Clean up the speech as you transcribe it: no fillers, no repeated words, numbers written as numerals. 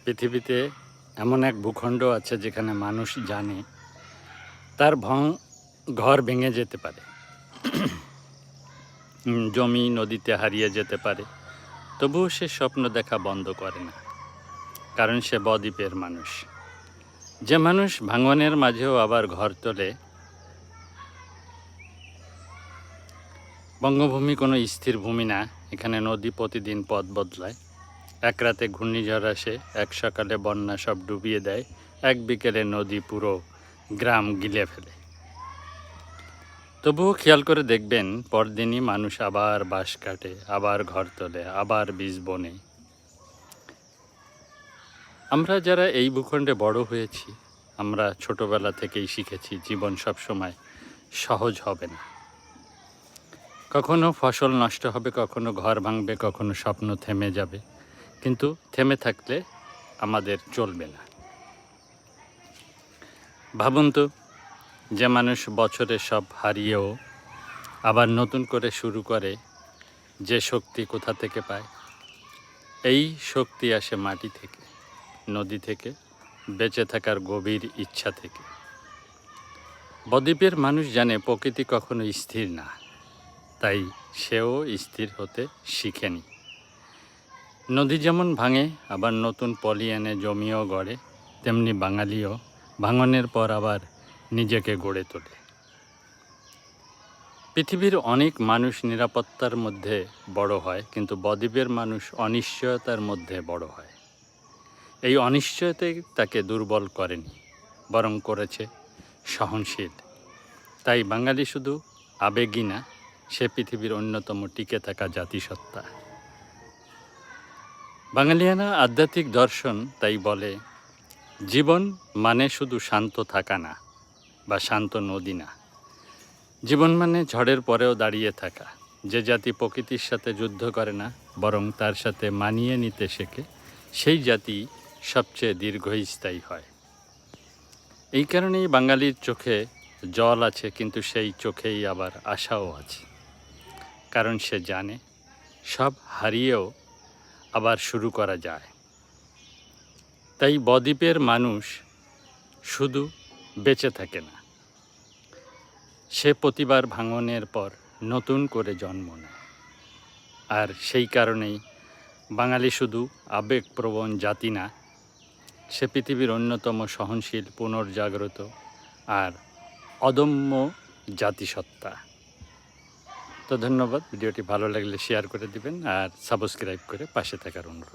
পৃথিবীতে এমন এক ভূখণ্ড আছে যেখানে মানুষ জানে তার ঘর ভেঙে যেতে পারে, জমি নদীতে হারিয়ে যেতে পারে, তবুও সে স্বপ্ন দেখা বন্ধ করে না, কারণ সে বদ্বীপের মানুষ। যে মানুষ ভাঙনের মাঝেও আবার ঘর তোলে। বঙ্গভূমি কোনো স্থির ভূমি না, এখানে নদী প্রতিদিন পথ বদলায়। এক রাতে ঘূর্ণিঝড় আসে, এক সকালে বন্যা সব ডুবিয়ে দেয়, এক বিকেলে নদী পুরো গ্রাম গিলে ফেলে। তবুও খেয়াল করে দেখবেন, পরদিনই মানুষ আবার বাঁশ কাটে, আবার ঘর তোলে, আবার বীজ বনে। আমরা যারা এই ভূখণ্ডে বড় হয়েছি, আমরা ছোটবেলা থেকেই শিখেছি জীবন সবসময় সহজ হবে না। কখনো ফসল নষ্ট হবে, কখনো ঘর ভাঙবে, কখনো স্বপ্ন থেমে যাবে, কিন্তু থেমে থাকলে আমাদের চলবে না। ভাবুন তো, যে মানুষ বছরে সব হারিয়েও আবার নতুন করে শুরু করে, যে শক্তি কোথা থেকে পায়? এই শক্তি আসে মাটি থেকে, নদী থেকে, বেঁচে থাকার গভীর ইচ্ছা থেকে। বদ্বীপের মানুষ জানে প্রকৃতি কখনো স্থির না, তাই সেও স্থির হতে শিখেনি। নদী যেমন ভাঙে, আবার নতুন পলি এনে জমিও গড়ে, তেমনি বাঙালিও ভাঙনের পর আবার নিজেকে গড়ে তোলে। পৃথিবীর অনেক মানুষ নিরাপত্তার মধ্যে বড় হয়, কিন্তু বদ্বীপের মানুষ অনিশ্চয়তার মধ্যে বড় হয়। এই অনিশ্চয়তাই তাকে দুর্বল করেনি, বরং করেছে সহনশীল। তাই বাঙালি শুধু আবেগী না, সে পৃথিবীর অন্যতম টিকে থাকা জাতিসত্তা। বাঙালিয়ানা আধ্যাত্মিক দর্শন তাই বলে, জীবন মানে শুধু শান্ত থাকা না, বা শান্ত নদী না। জীবন মানে ঝড়ের পরেও দাঁড়িয়ে থাকা। যে জাতি প্রকৃতির সাথে যুদ্ধ করে না, বরং তার সাথে মানিয়ে নিতে শেখে, সেই জাতি সবচেয়ে দীর্ঘস্থায়ী হয়। এই কারণেই বাঙালির চোখে জল আছে, কিন্তু সেই চোখেই আবার আশাও আছে। কারণ সে জানে সব হারিয়েও আবার শুরু করা যায়। তাই বদ্বীপের মানুষ শুধু বেঁচে থাকে না, সে প্রতিবার ভাঙনের পর নতুন করে জন্ম নেয়। আর সেই কারণেই বাঙালি শুধু আবেগপ্রবণ জাতি না, সে পৃথিবীর অন্যতম সহনশীল, পুনর্জাগ্রত আর অদম্য জাতিসত্তা। তো ধন্যবাদ। ভিডিওটি ভালো লাগলে শেয়ার করে দিবেন আর সাবস্ক্রাইব করে পাশে থাকার অনুরোধ।